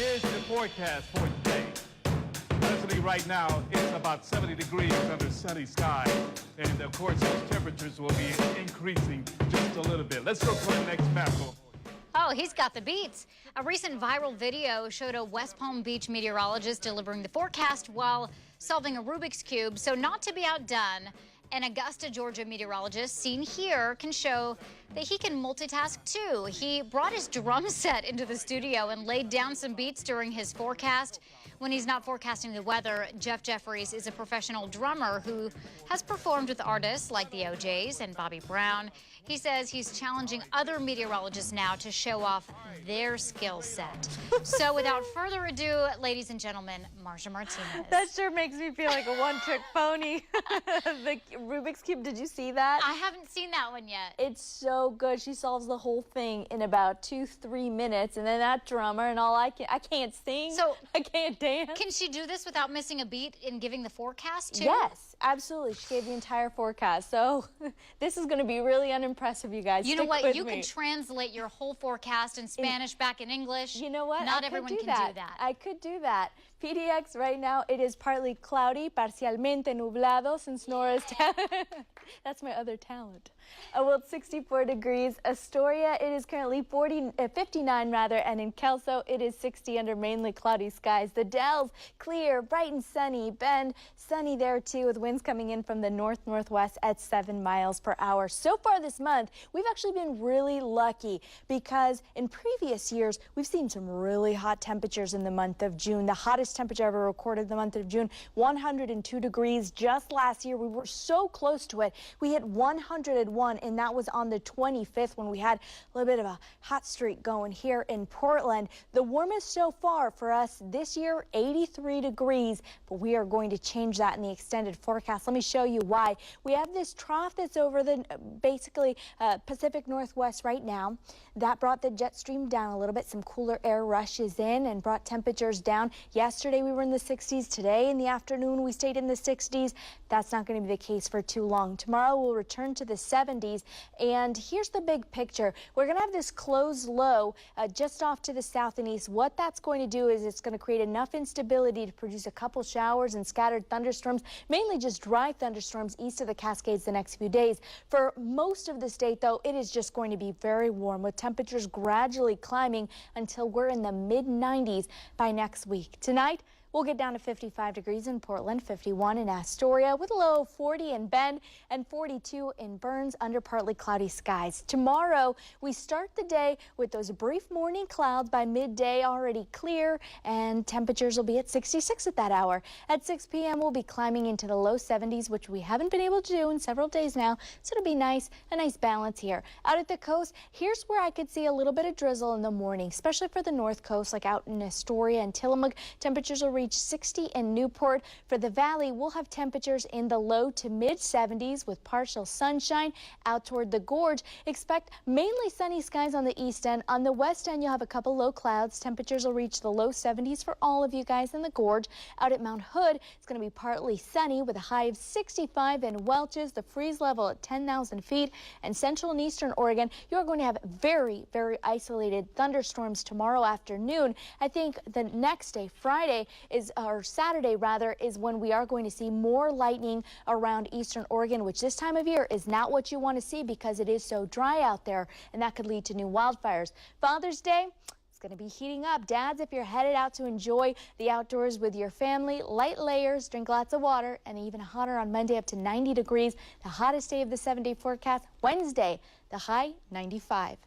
Here's your forecast for today. Presently, right now, it's about 70 degrees under sunny sky. And, of course, those temperatures will be increasing just a little bit. Let's go to the next map. Oh, he's got the beats. A recent viral video showed a West Palm Beach meteorologist delivering the forecast while solving a Rubik's Cube. So not to be outdone, an Augusta, Georgia meteorologist seen here can show that he can multitask too. He brought his drum set into the studio and laid down some beats during his forecast. When he's not forecasting the weather, Jeff Jeffries is a professional drummer who has performed with artists like the OJs and Bobby Brown. He says he's challenging other meteorologists now to show off their skill set. So without further ado, ladies and gentlemen, Marsha Martinez. That sure makes me feel like a one-trick pony. The Rubik's Cube, did you see that? I haven't seen that one yet. It's so good. She solves the whole thing in about 2-3 minutes, and then that drummer and all I can't sing, so I can't dance. Can she do this without missing a beat in giving the forecast too? Yes, absolutely. She gave the entire forecast. So this is going to be really unimpressive, you guys. You know what? You me. can translate your whole forecast in Spanish back in English. You know what? Not everyone can do that. I could do that. PDX right now, it is partly cloudy, parcialmente nublado, since Nora's that's my other talent. Well, it's 64 degrees. Astoria, it is currently 59 rather, and in Kelso, it is 60 under mainly cloudy skies. The Dells, clear, bright and sunny. Bend, sunny there too, with winds coming in from the north-northwest at 7 miles per hour. So far this month, we've actually been really lucky because in previous years, we've seen some really hot temperatures in the month of June. The hottest temperature ever recorded in the month of June, 102 degrees. Just last year, we were so close to it. We hit 101, and that was on the 25th when we had a little bit of a hot streak going here in Portland. The warmest so far for us this year, 83 degrees, but we are going to change that in the extended forecast. Let me show you why. We have this trough that's over the basically Pacific Northwest right now. That brought the jet stream down a little bit. Some cooler air rushes in and brought temperatures down. Yesterday we were in the 60s. Today in the afternoon we stayed in the 60s. That's not going to be the case for too long. Tomorrow we'll return to the 70s. And here's the big picture. We're going to have this closed low just off to the south and east. What that's going to do is it's going to create enough instability to produce a couple showers and scattered thunderstorms, mainly just dry thunderstorms east of the Cascades the next few days. For most of the state, though, it is just going to be very warm with temperatures gradually climbing until we're in the mid-90s by next week. Tonight, we'll get down to 55 degrees in Portland, 51 in Astoria, with a low of 40 in Bend and 42 in Burns under partly cloudy skies. Tomorrow, we start the day with those brief morning clouds. By midday, already clear, and temperatures will be at 66 at that hour. At 6 p.m., we'll be climbing into the low 70s, which we haven't been able to do in several days now, so it'll be nice, a nice balance here. Out at the coast, here's where I could see a little bit of drizzle in the morning, especially for the north coast, like out in Astoria and Tillamook. Temperatures will reach 60 in Newport. For the valley, we'll have temperatures in the low to mid 70s with partial sunshine. Out toward the gorge, expect mainly sunny skies on the east end. On the west end, you'll have a couple low clouds. Temperatures will reach the low 70s for all of you guys in the gorge. Out at Mount Hood, it's going to be partly sunny with a high of 65 in Welches. The freeze level at 10,000 feet. And central and eastern Oregon, you're going to have very, very isolated thunderstorms tomorrow afternoon. I think the next day, Friday, or Saturday rather, is when we are going to see more lightning around eastern Oregon, which this time of year is not what you want to see because it is so dry out there, and that could lead to new wildfires. Father's Day, it's going to be heating up. Dads, if you're headed out to enjoy the outdoors with your family, light layers, drink lots of water, and even hotter on Monday up to 90 degrees. The hottest day of the 7-day forecast, Wednesday, the high 95.